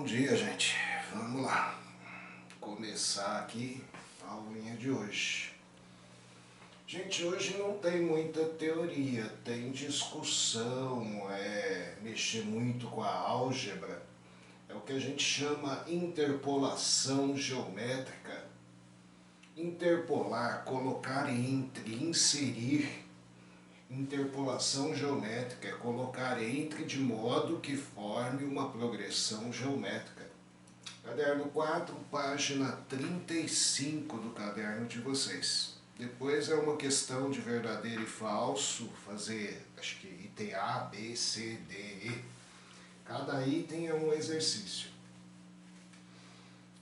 dia, gente. Vamos lá. Começar aqui a aulinha de hoje. Gente, hoje não tem muita teoria, tem discussão, mexer muito com a álgebra. É o que a gente chama interpolação geométrica. Interpolar, colocar entre, inserir. Interpolação geométrica é colocar entre de modo que forme uma progressão geométrica. Caderno 4, página 35 do caderno de vocês. Depois é uma questão de verdadeiro e falso, fazer, acho que item A, B, C, D, E. Cada item é um exercício.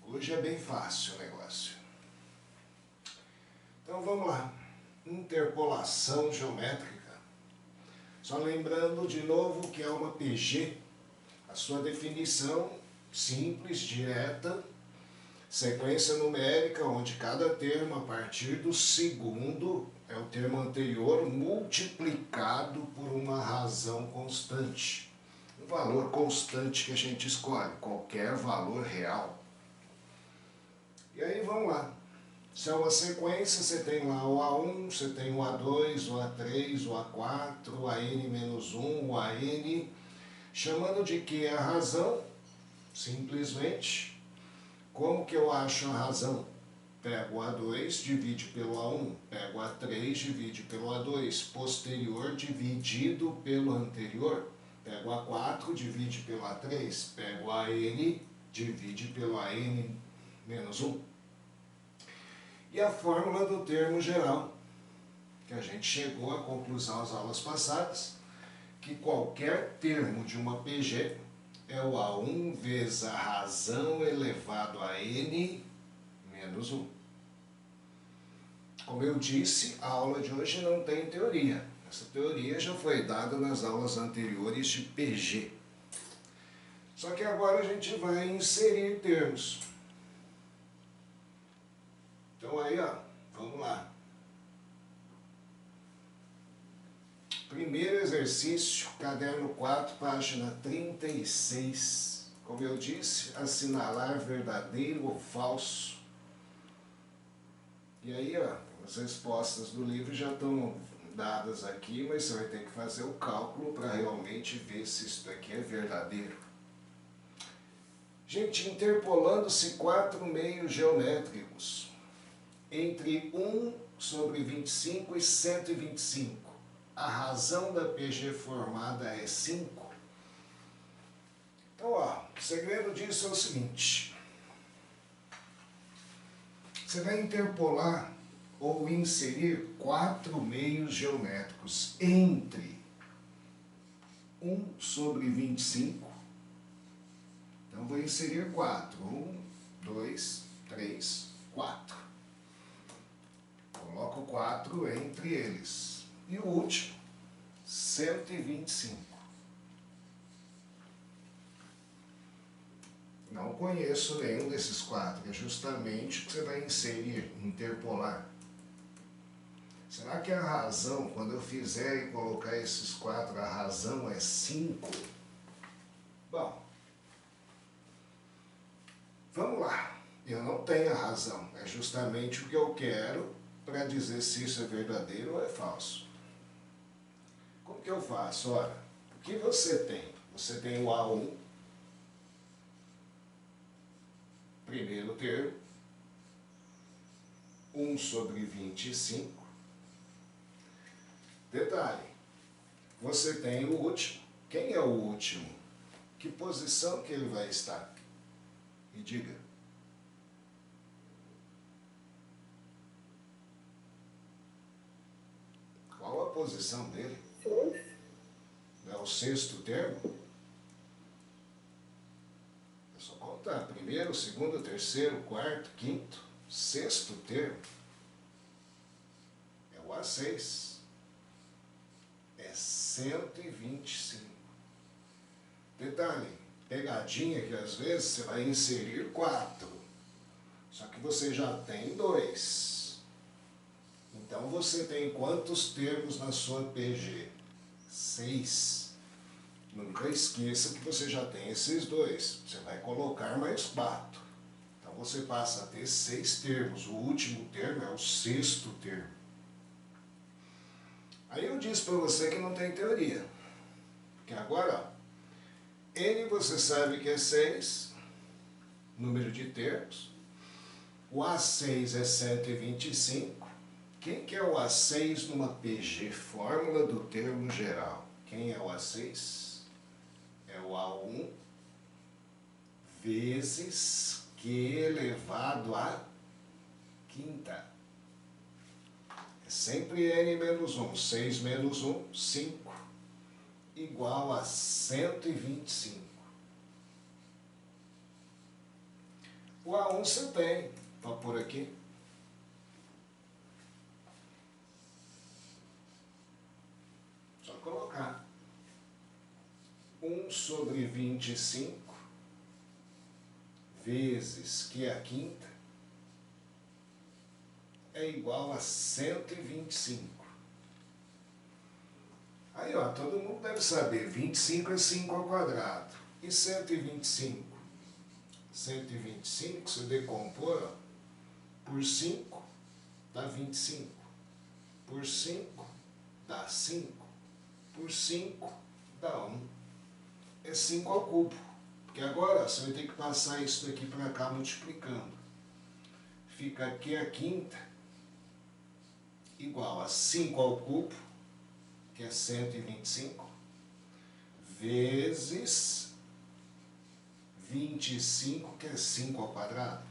Hoje é bem fácil o negócio. Então vamos lá. Interpolação geométrica. Só lembrando de novo que é uma PG. A sua definição simples, direta, sequência numérica, onde cada termo a partir do segundo é o termo anterior multiplicado por uma razão constante. Um valor constante que a gente escolhe, qualquer valor real. E aí vamos lá. Se é uma sequência, você tem lá o A1, você tem o A2, o A3, o A4, o AN-1, o AN, chamando de que a razão, simplesmente, como que eu acho a razão? Pego o A2, divide pelo A1, pego o A3, divide pelo A2, posterior dividido pelo anterior, pego o A4, divide pelo A3, pego o AN, divide pelo AN-1. E a fórmula do termo geral, que a gente chegou à conclusão nas aulas passadas, que qualquer termo de uma PG é o A1 vezes a razão elevado a N menos 1. Como eu disse, a aula de hoje não tem teoria. Essa teoria já foi dada nas aulas anteriores de PG. Só que agora a gente vai inserir termos. Então aí, ó, vamos lá. Primeiro exercício, caderno 4, página 36. Como eu disse, assinalar verdadeiro ou falso. E aí, ó, as respostas do livro já estão dadas aqui, mas você vai ter que fazer o cálculo para realmente ver se isso daqui é verdadeiro. Gente, interpolando-se 4 meios geométricos entre 1 sobre 25 e 125. A razão da PG formada é 5. Então, ó, o segredo disso é o seguinte. Você vai interpolar ou inserir 4 meios geométricos entre 1 sobre 25. Então, vou inserir 4. 1, 2, 3, 4. Coloco 4 entre eles. E o último, 125. Não conheço nenhum desses 4, é justamente o que você vai inserir, interpolar. Será que a razão, quando eu fizer e colocar esses 4, a razão é 5? Bom, vamos lá. Eu não tenho a razão, é justamente o que eu quero para dizer se isso é verdadeiro ou é falso. Como que eu faço? Ora, o que você tem? Você tem o A1, primeiro termo, 1 sobre 25. Detalhe, você tem o último. Quem é o último? Que posição que ele vai estar? Me diga. Qual a posição dele? É o sexto termo? É só contar. Primeiro, segundo, terceiro, quarto, quinto, sexto termo. É o A6. É 125. Detalhe, pegadinha que às vezes você vai inserir 4. Só que você já tem 2. Então você tem quantos termos na sua PG? 6. Nunca esqueça que você já tem esses dois. Você vai colocar mais 4. Então você passa a ter 6 termos. O último termo é o 6º termo. Aí eu disse para você que não tem teoria. Porque agora, ó, N você sabe que é 6, número de termos. O A6 é 125. Quem que é o A6 numa PG? Fórmula do termo geral. Quem é o A6? É o A1 vezes Q elevado à quinta. É sempre N menos 1. 6 menos 1, 5. Igual a 125. O A1 você tem. Vou pôr aqui. Só colocar. 1 sobre 25 vezes Q à quinta é igual a 125. Aí, ó, todo mundo deve saber, 25 é 5 ao quadrado. E 125? 125, se decompor, ó, por 5, dá 25. Por 5, dá 5. Por 5, dá 1. É 5 ao cubo. Porque agora você vai ter que passar isso daqui para cá multiplicando. Fica aqui a quinta igual a 5 ao cubo, que é 125, vezes 25, que é 5 ao quadrado.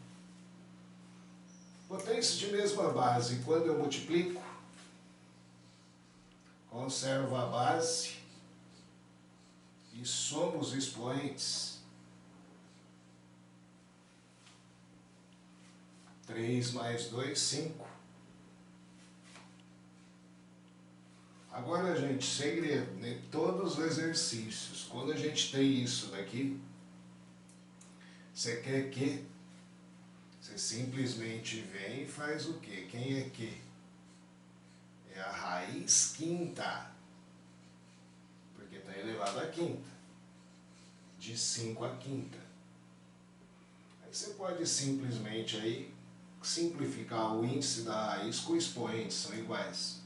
Botei isso de mesma base. Quando eu multiplico, conservo a base e somo os expoentes. 3 mais 2, 5. Agora, gente, segredo, né? Todos os exercícios, quando a gente tem isso daqui, você quer que? Você simplesmente vem e faz o quê? Quem é que? É a raiz quinta, porque está elevado à quinta, de 5 à quinta. Aí você pode simplesmente aí simplificar o índice da raiz com expoentes, são iguais.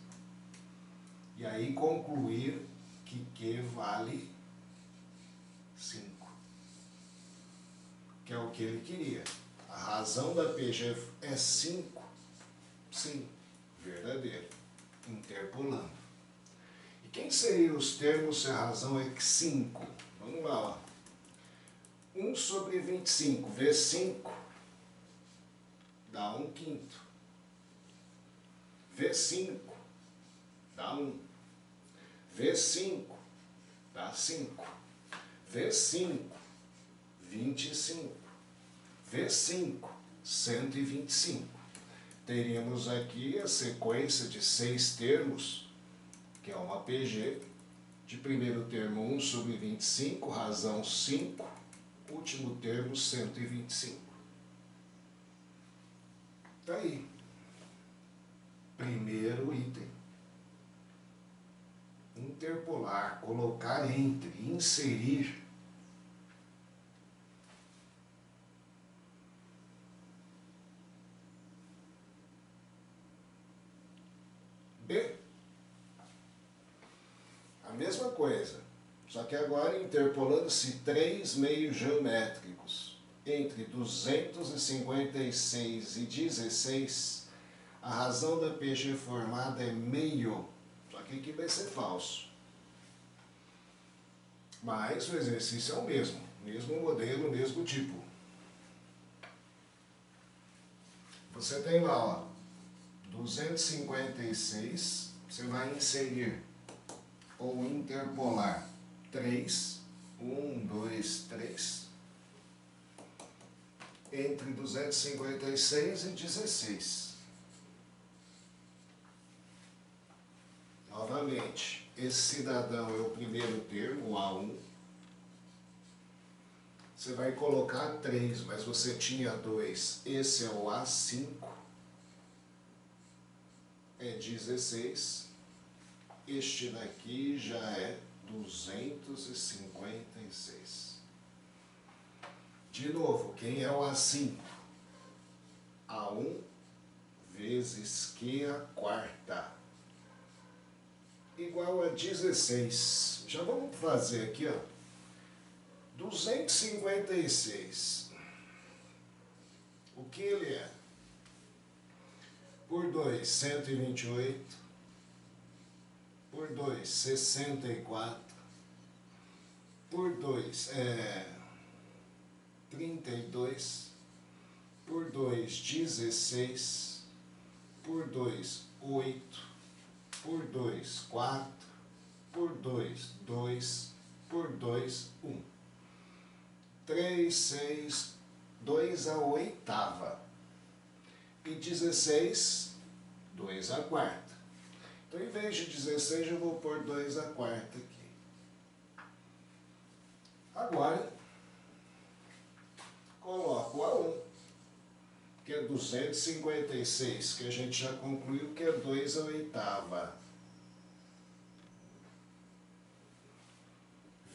E aí concluir que Q vale 5. Que é o que ele queria. A razão da PG é 5? Sim, verdadeiro. Interpolando. E quem seriam os termos se a razão é 5? Vamos lá, ó. 1 sobre 25 vezes 5 dá 1/5. Vezes 5 dá 1. Vezes 5 dá 5. Vezes 5, 25. Vezes 5, 125. Teríamos aqui a sequência de 6 termos, que é uma PG. De primeiro termo, 1 sobre 25, razão 5. Último termo, 125. Está aí. Primeiro item. Interpolar, colocar entre, inserir. B. A mesma coisa, só que agora interpolando-se 3 meios geométricos. Entre 256 e 16, a razão da PG formada é meio. Só que aqui vai ser falso. Mas o exercício é o mesmo. Mesmo modelo, mesmo tipo. Você tem lá, ó, 256. Você vai inserir ou interpolar 3. 1, 2, 3. Entre 256 e 16. Novamente, esse cidadão é o primeiro termo, o A1. Você vai colocar 3, mas você tinha 2. Esse é o A5. É 16. Este daqui já é 256. De novo, quem é o A5? A1 vezes Q a quarta, igual a 16. Já vamos fazer aqui, ó. 256. O que ele é? Por 2, 128. Por 2, 64. Por 2, 32. Por 2, 16. Por 2, 8. Por 2, 4. Por 2, 2. Por 2, 1. 3, 6, 2 a oitava. E 16, 2 a quarta. Então, em vez de 16, eu vou pôr 2 a quarta aqui. Agora, coloco A1, que é 256, que a gente já concluiu que é 2 a oitava.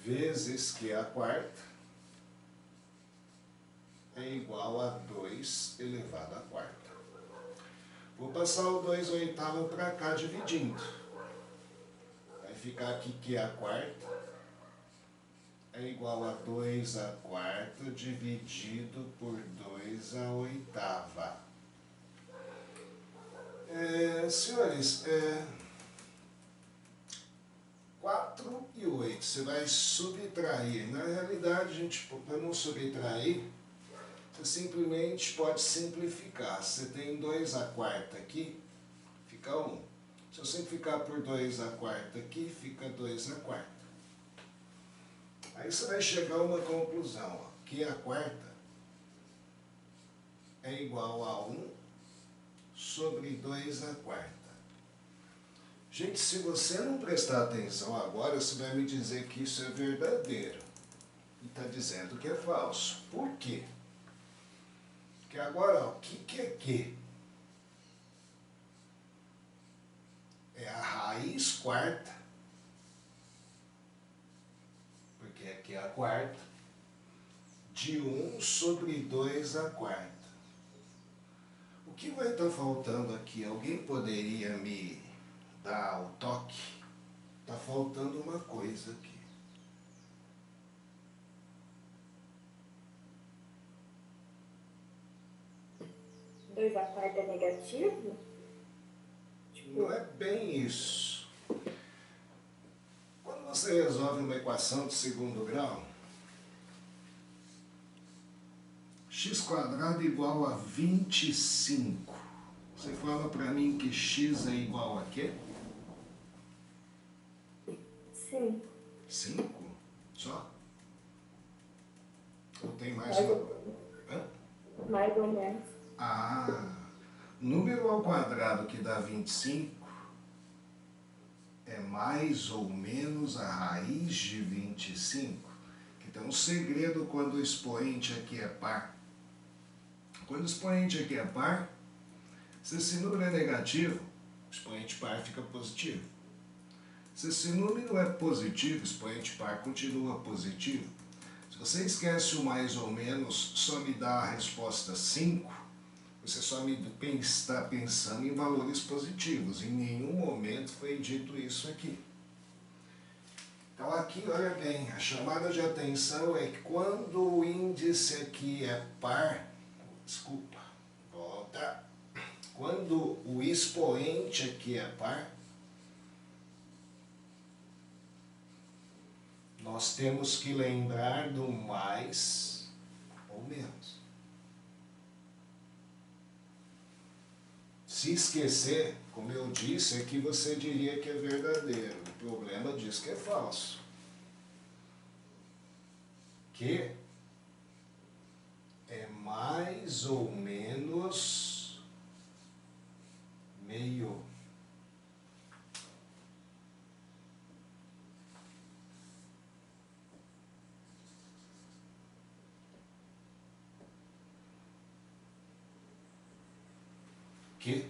Vezes Q a quarta é igual a 2 elevado a quarta. Vou passar o 2 oitava para cá dividindo. Vai ficar aqui Q a quarta é igual a 2 a quarta dividido por 2 a oitava. Senhores, 4 e 8, você vai subtrair. Na realidade, gente, para não subtrair, você simplesmente pode simplificar. Você tem 2 a quarta aqui, fica 1. Se eu simplificar por 2 a quarta aqui, fica 2 a quarta. Aí você vai chegar a uma conclusão, ó, que a quarta é igual a 1 sobre 2 a quarta. Gente, se você não prestar atenção agora, você vai me dizer que isso é verdadeiro. E está dizendo que é falso. Por quê? Porque agora, ó, o que é Q? É a raiz quarta, porque aqui é a quarta, de 1 sobre 2 a quarta. O que vai estar faltando aqui? Alguém poderia me dar o toque? Está faltando uma coisa aqui. Dois a quarta é negativo? Não é bem isso. Quando você resolve uma equação de segundo grau, x² igual a 25. Você fala para mim que x é igual a quê? 5. 5? Só? Ou tem mais Mais uma? ou, mais ou menos. Número ao quadrado que dá 25 é mais ou menos a raiz de 25. Então, o segredo quando o expoente aqui é par. Quando o expoente aqui é par, se esse número é negativo, o expoente par fica positivo. Se esse número é positivo, o expoente par continua positivo. Se você esquece o mais ou menos, só me dá a resposta 5, você só está pensando em valores positivos. Em nenhum momento foi dito isso aqui. Então aqui, olha bem, a chamada de atenção é que quando o índice aqui é par, desculpa, volta. Quando o expoente aqui é par, nós temos que lembrar do mais ou menos. Se esquecer, como eu disse, aqui você diria que é verdadeiro. O problema diz que é falso. Que é mais ou menos meio. Que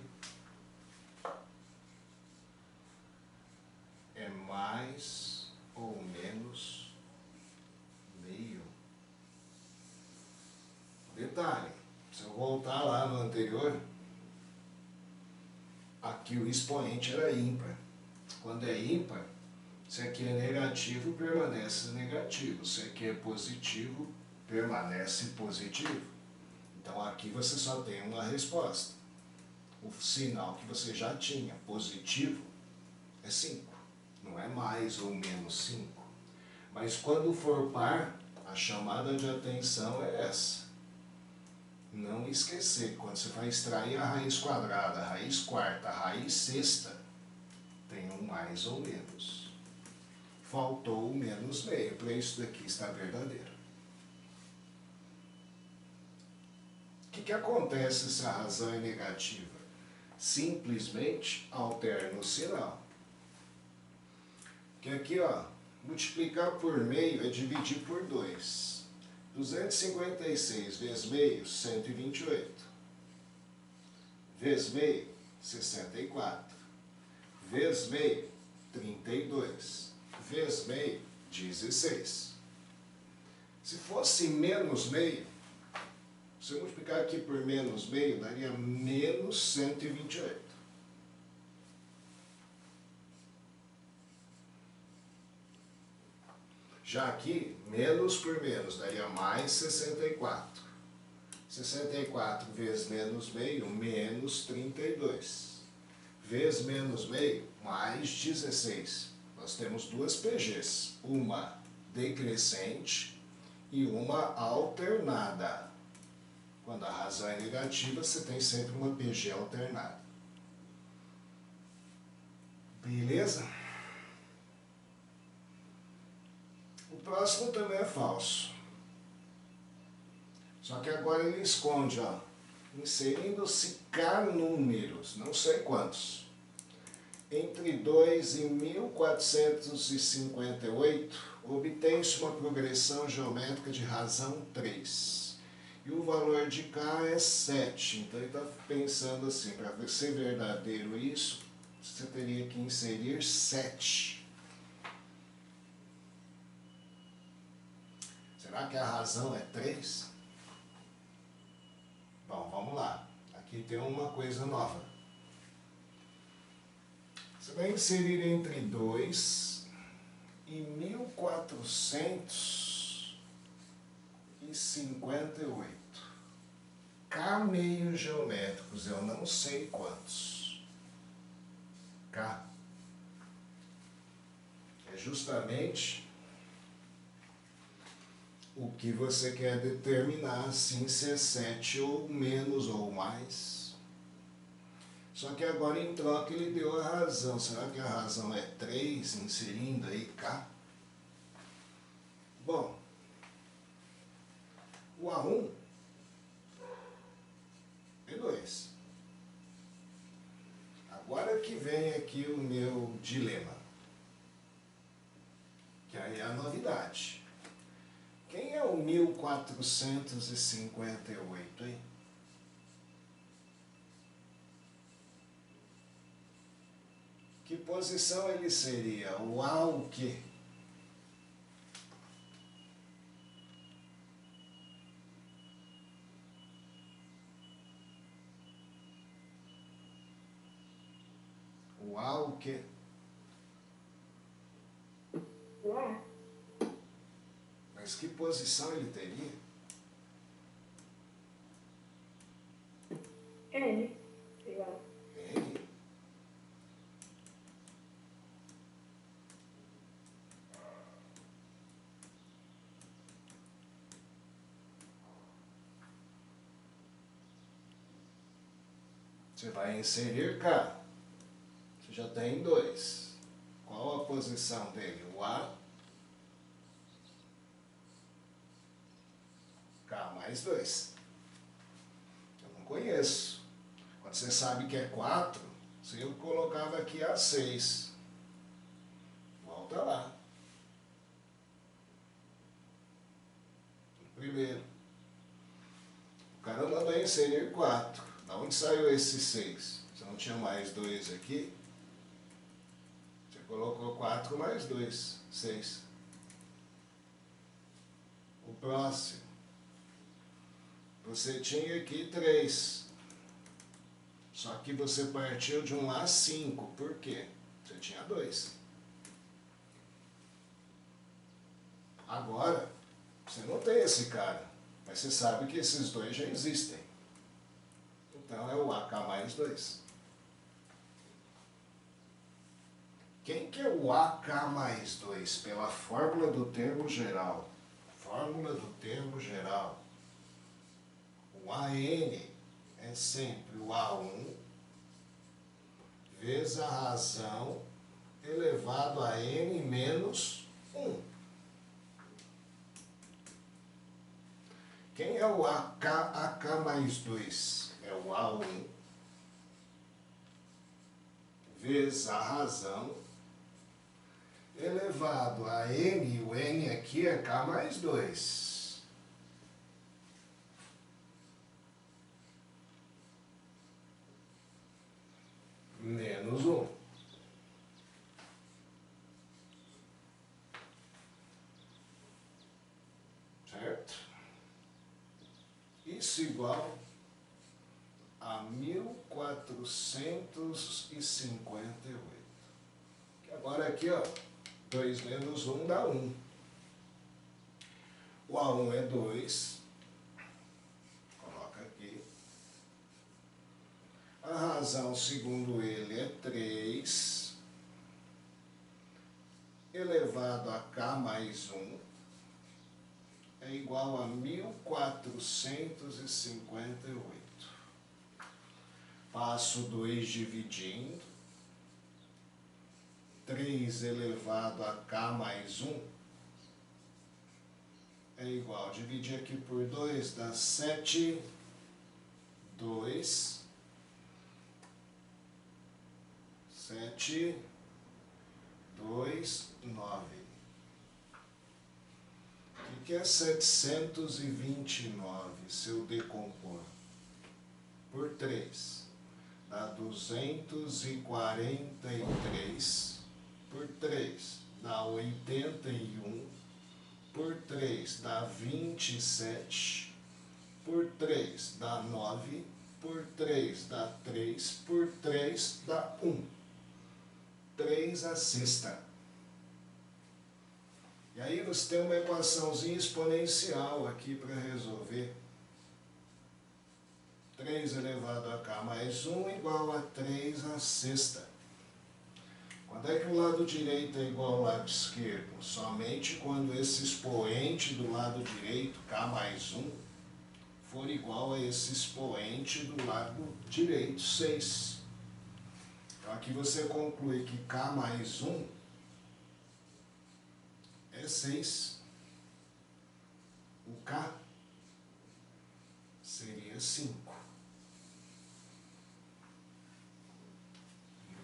é mais ou detalhe, se eu voltar lá no anterior, aqui o expoente era ímpar. Quando é ímpar, se aqui é negativo, permanece negativo. Se aqui é positivo, permanece positivo. Então aqui você só tem uma resposta. O sinal que você já tinha, positivo, é 5. Não é mais ou menos 5. Mas quando for par, a chamada de atenção é essa. Não esquecer, quando você vai extrair a raiz quadrada, a raiz quarta, a raiz sexta, tem um mais ou menos. Faltou o menos meio, para isso daqui estar verdadeiro. O que acontece se a razão é negativa? Simplesmente alterna o sinal. Que aqui, ó, multiplicar por meio é dividir por 2. 256 vezes meio, 128. Vezes meio, 64. Vezes meio, 32. Vezes meio, 16. Se fosse menos meio, se eu multiplicar aqui por menos meio, daria menos 128. Já aqui, menos por menos, daria mais 64. 64 vezes menos meio, menos 32. Vezes menos meio, mais 16. Nós temos duas PGs, uma decrescente e uma alternada. Quando a razão é negativa, você tem sempre uma PG alternada. Beleza? O próximo também é falso. Só que agora ele esconde, ó, inserindo-se K números, não sei quantos. Entre 2 e 1458, obtém-se uma progressão geométrica de razão 3. E o valor de K é 7. Então ele está pensando assim, para ser verdadeiro isso, você teria que inserir 7. Será que a razão é 3? Bom, vamos lá. Aqui tem uma coisa nova. Você vai inserir entre 2 e 1458. K meios geométricos, eu não sei quantos. K é justamente o que você quer determinar, assim, se é 7 ou menos ou mais. Só que agora em troca ele deu a razão. Será que a razão é 3, inserindo aí K? Bom, o A1 é 2. Agora que vem aqui o meu dilema, que aí é a novidade. Quem é o 1458, hein? Que posição ele seria? O A o quê? O A o quê? Ué, Mas que posição ele teria? N. Legal. N. Você vai inserir K. Você já tem 2. Qual a posição dele? O A. K mais 2. Eu não conheço. Quando você sabe que é 4, eu colocava aqui A6. Volta lá. Primeiro. O cara mandou inserir 4. Da onde saiu esse 6? Você não tinha mais 2 aqui? Você colocou 4 mais 2, 6. O próximo. você tinha aqui 3. Só que você partiu de um A5. Por quê? Você tinha 2. Agora, você não tem esse cara, mas você sabe que esses dois já existem. Então é o AK mais 2. Quem que é o AK mais 2? Pela fórmula do termo geral. Fórmula do termo geral. O AN é sempre o A1 vezes a razão elevado a N menos 1. Quem é o AK mais 2? É o A1 vezes a razão elevado a N, o N aqui é K mais 2. Menos 1. Certo? Isso igual a 1458. Agora aqui, ó, 2 menos 1 dá 1. O A1 é 2. Coloca aqui. A razão, segundo ele, é 3. Elevado a K mais 1 é igual a 1458. Passo 2 dividindo. 3 elevado a K mais 1 é igual, dividir aqui por 2 dá 7, 2, 7, 2, 9. O que é 729 se eu decompor por 3? Dá 243. Por 3 dá 81, por 3 dá 27, por 3 dá 9, por 3 dá 3, por 3 dá 1. 3 a sexta. E aí você tem uma equaçãozinha exponencial aqui para resolver. 3 elevado a K mais 1 igual a 3 a sexta. Quando é que o lado direito é igual ao lado esquerdo? Somente quando esse expoente do lado direito, K mais 1, for igual a esse expoente do lado direito, 6. Então aqui você conclui que K mais 1 é 6. O K seria 5.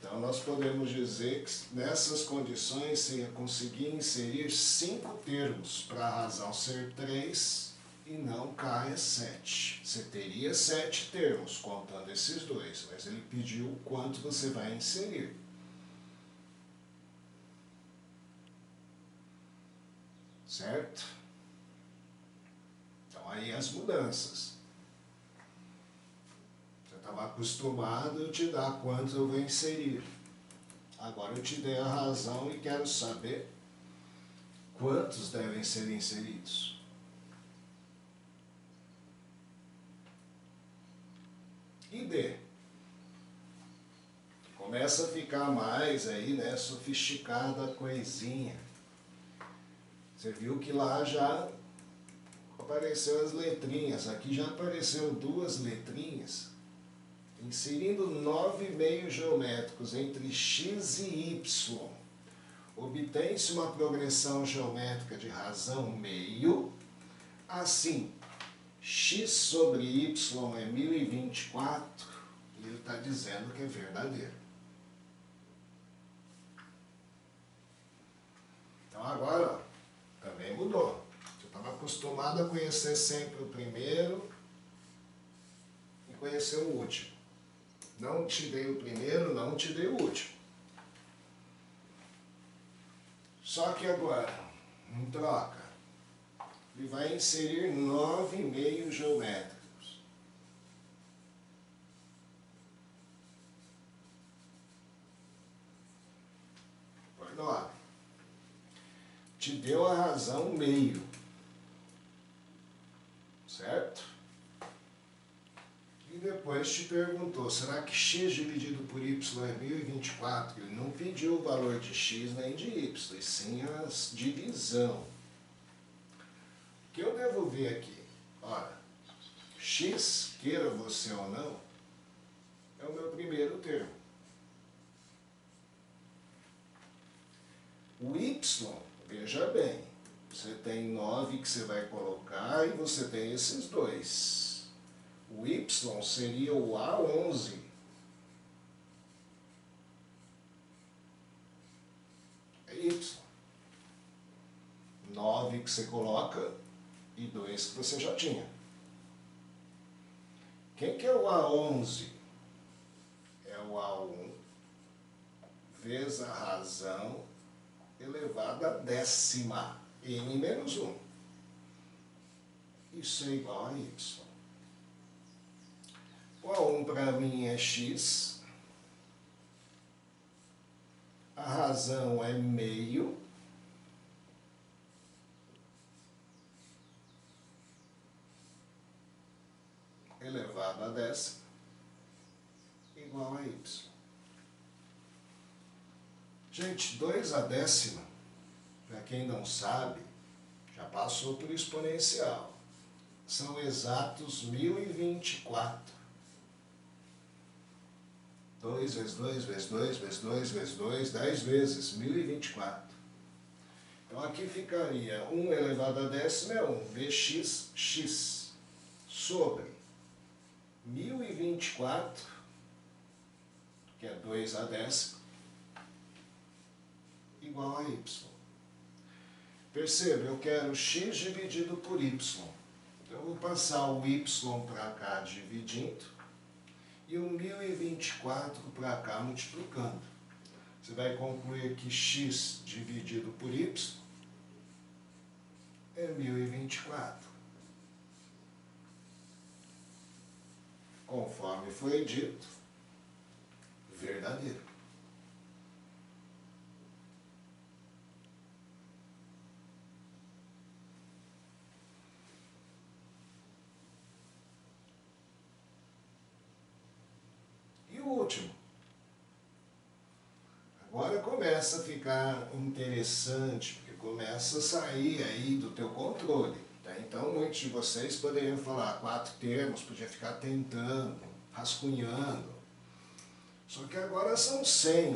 Então, nós podemos dizer que nessas condições você ia conseguir inserir 5 termos para a razão ser 3 e não K é 7. Você teria 7 termos contando esses dois, mas ele pediu o quanto você vai inserir. Certo? Então, aí as mudanças. Estava acostumado, eu te dar quantos eu vou inserir. Agora eu te dei a razão e quero saber quantos devem ser inseridos. E D. Começa a ficar mais aí, né, sofisticada a coisinha. Você viu que lá já apareceu as letrinhas. Aqui já apareceram 2 letrinhas. Inserindo 9 meios geométricos entre x e y, obtém-se uma progressão geométrica de razão meio. Assim, x sobre y é 1024, e ele está dizendo que é verdadeiro. Então agora, ó, também mudou. Você estava acostumado a conhecer sempre o primeiro e conhecer o último. Não te dei o primeiro, não te dei o último. Só que agora, em troca, ele vai inserir 9 meios geométricos. te deu a razão meio, certo? E depois te perguntou, será que x dividido por y é 1024? Ele não pediu o valor de x nem de y, e sim a divisão. O que eu devo ver aqui? Ora, x, queira você ou não, é o meu primeiro termo. O y, veja bem, você tem 9 que você vai colocar e você tem esses dois. O y seria o A11. É y. 9 que você coloca e 2 que você já tinha. Quem que é o A11? É o A1 vezes a razão elevada à décima, n menos 1. Isso é igual a y. O A1 para mim é x. A razão é meio. Elevado a décima. Igual a y. Gente, 2 a décima, para quem não sabe, já passou por exponencial. São exatos 1024. 2 vezes 2, vezes 2, vezes 2, vezes 2, 10 vezes, 1024. Então aqui ficaria 1 elevado a décima é 1, vx sobre 1024, que é 2 a décima, igual a y. Perceba, eu quero x dividido por y. Então eu vou passar o y para cá dividindo e o 1024 para cá multiplicando. Você vai concluir que x dividido por y é 1024. Conforme foi dito, verdadeiro. E o último. Agora começa a ficar interessante, porque começa a sair aí do teu controle. Tá? Então muitos de vocês poderiam falar 4 termos, podia ficar tentando, rascunhando. Só que agora são 100.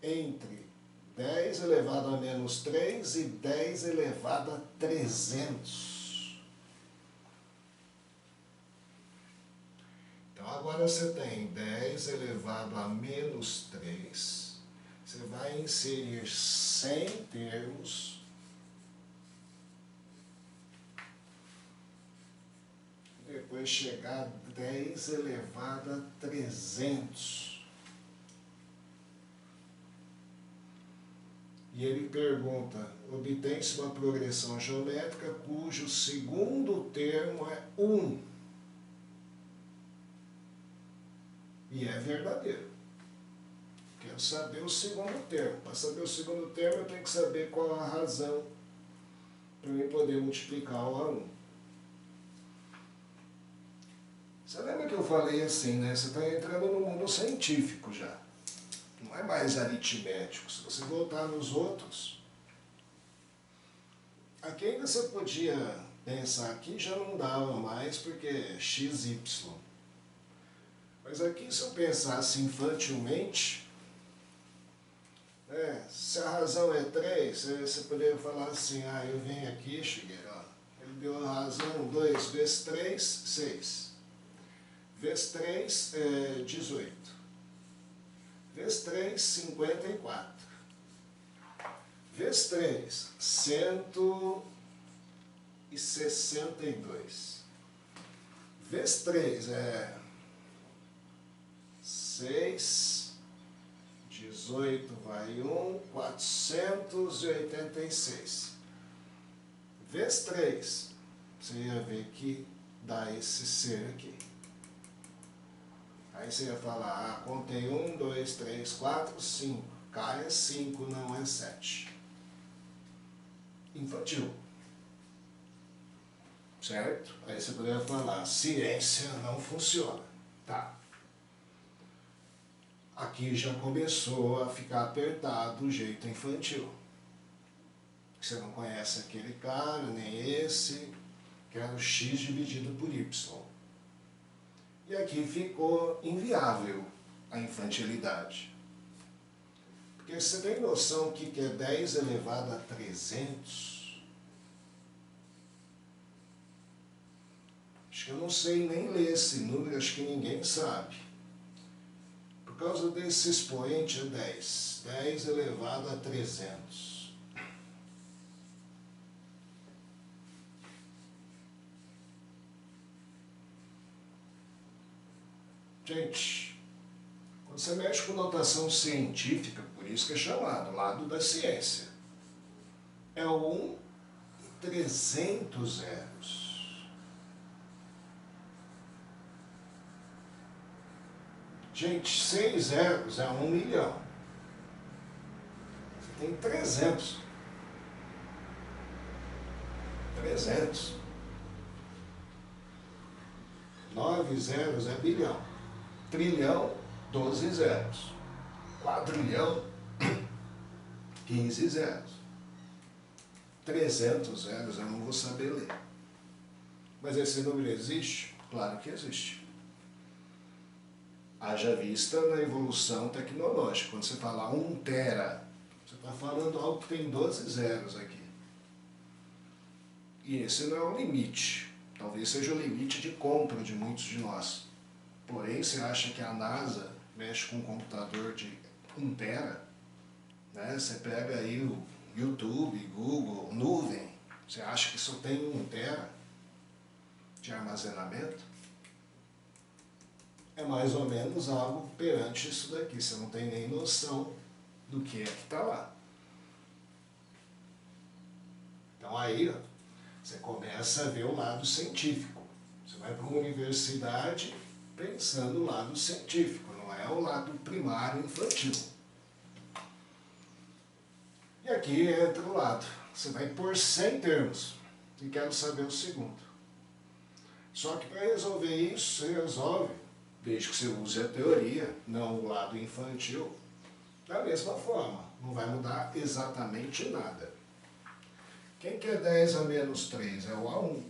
Entre 10 elevado a menos 3 e 10 elevado a 300. Então agora você tem 10 elevado a menos 3. Você vai inserir 100 termos. Depois chegar a 10 elevado a 300. E ele pergunta, obtém-se uma progressão geométrica cujo segundo termo é 1. E é verdadeiro. Quero saber o segundo termo. Para saber o segundo termo, eu tenho que saber qual a razão para eu poder multiplicar o A1. Você lembra que eu falei assim, né? Você está entrando no mundo científico já. Não é mais aritmético. Se você voltar nos outros, aqui ainda você podia pensar que já não dava mais, porque é XY. Mas aqui, se eu pensasse infantilmente, se a razão é 3, você poderia falar assim, eu venho aqui, cheguei, ó, ele deu a razão, 2 vezes 3, 6. Vezes 3, 18. Vezes 3, 54. Vezes 3, 162. Vezes 3 é 6, 18 vai 1, 486. Vezes 3, você ia ver que dá esse ser aqui. Aí você ia falar, ah, contei 1, 2, 3, 4, 5. K é 5, não é 7. Infantil. Certo? Aí você poderia falar, ciência não funciona. Tá. Aqui já começou a ficar apertado o jeito infantil. Você não conhece aquele cara, nem esse, que era o x dividido por y. E aqui ficou inviável a infantilidade. Porque você tem noção que é 10 elevado a 300? Acho que eu não sei nem ler esse número, acho que ninguém sabe. Por causa desse expoente é 10. 10 elevado a 300. Gente, quando você mexe com notação científica, por isso que é chamado lado da ciência, é o 1 e 300 zeros. Gente, 6 zeros é 1 milhão. Você tem 300. 300. 9 zeros é bilhão. Trilhão, 12 zeros. Quadrilhão, 15 zeros. 300 zeros eu não vou saber ler. Mas esse número existe? Claro que existe. Haja vista na evolução tecnológica. Quando você fala 1 tera, você está falando algo que tem 12 zeros aqui. E esse não é o limite. Talvez seja o limite de compra de muitos de nós. Porém, você acha que a NASA mexe com um computador de 1 tera? Né? Você pega aí o YouTube, Google, nuvem, você acha que só tem 1 tera de armazenamento? É mais ou menos algo perante isso daqui, você não tem nem noção do que é que está lá. Então aí, ó, você começa a ver o lado científico. Você vai para uma universidade pensando o lado científico, não é o lado primário infantil. E aqui entra o lado. Você vai pôr 100 termos. E quero saber o segundo. Só que para resolver isso, você resolve, desde que você use a teoria, não o lado infantil, da mesma forma. Não vai mudar exatamente nada. Quem que é 10 a menos 3? É o A1.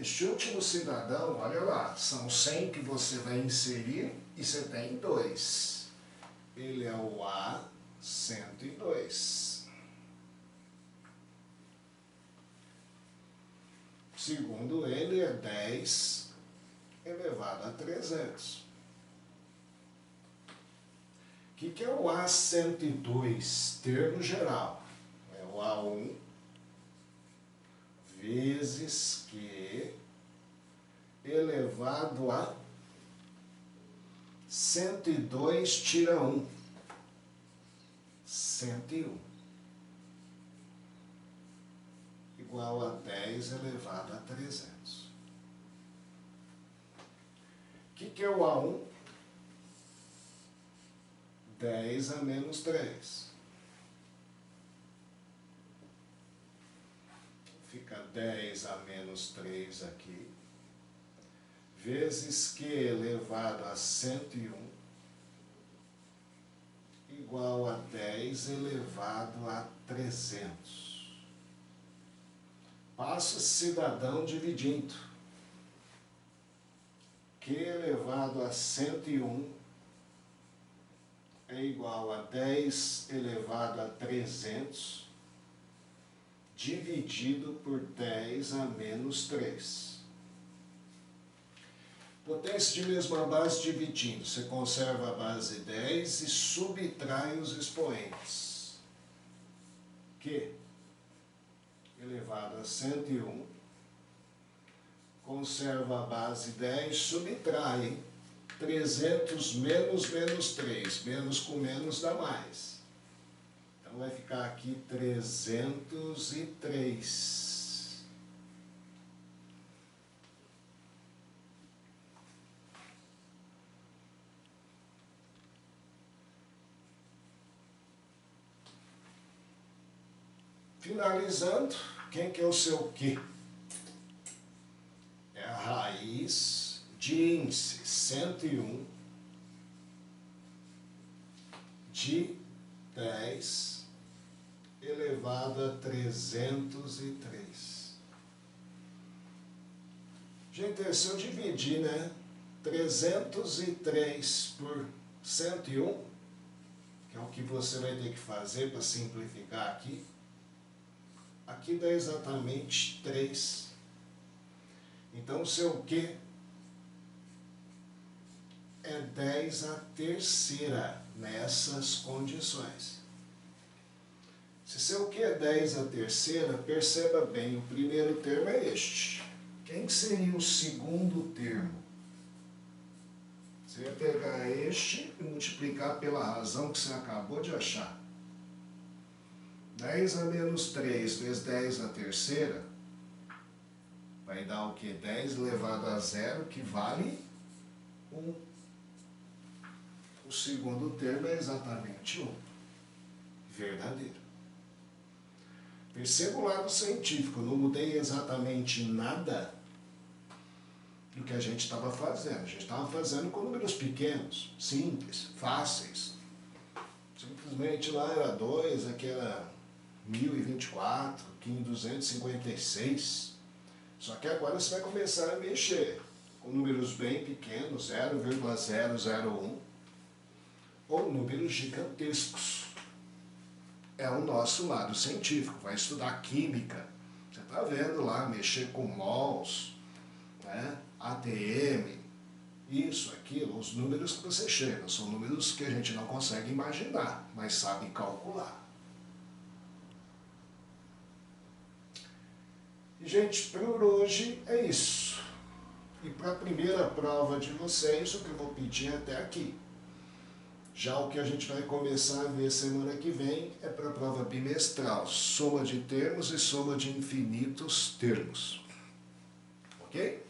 Este último cidadão, olha lá, são 100 que você vai inserir e você tem 2. Ele é o A102. Segundo ele, é 10 elevado a 300. O que é o A102? Termo geral. É o A1 vezes Q elevado a 102 tira 1. 101. Igual a 10 elevado a 300. O que é o A1? 10 a menos 3. Fica 10 a menos 3 aqui, vezes Q elevado a 101, igual a 10 elevado a 300. Passa cidadão dividindo. Q elevado a 101 é igual a 10 elevado a 300, dividido por 10 a menos 3. Potência de mesma base dividindo. Você conserva a base 10 e subtrai os expoentes. Q elevado a 101. Conserva a base 10, subtrai 300 menos menos 3. Menos com menos dá mais. Então vai ficar aqui 303. Finalizando, quem que é o seu Q? É a raiz de índice 101 de 10 elevado a 303. Gente, se eu dividir, né, 303 por 101, que é o que você vai ter que fazer para simplificar aqui, aqui dá exatamente 3. Então, o seu Q é 10 a terceira nessas condições. Se seu Q é 10 a terceira, perceba bem, o primeiro termo é este. Quem seria o segundo termo? Você vai pegar este e multiplicar pela razão que você acabou de achar. 10 a menos 3 vezes 10 a terceira vai dar o que? 10 elevado a zero, que vale 1. O segundo termo é exatamente 1. Verdadeiro. Perceba o lado científico, não mudei exatamente nada do que a gente estava fazendo. A gente estava fazendo com números pequenos, simples, fáceis. Simplesmente lá era 2, aqui era 1024, aqui em 256. Só que agora você vai começar a mexer com números bem pequenos, 0,001, ou números gigantescos. É o nosso lado científico, vai estudar química. Você está vendo lá, mexer com mols, né? ATM, isso, aquilo, os números que você chega, são números que a gente não consegue imaginar, mas sabe calcular. E, gente, por hoje é isso. E para a primeira prova de vocês, o que eu vou pedir é até aqui. Já o que a gente vai começar a ver semana que vem é para a prova bimestral, soma de termos e soma de infinitos termos. Ok?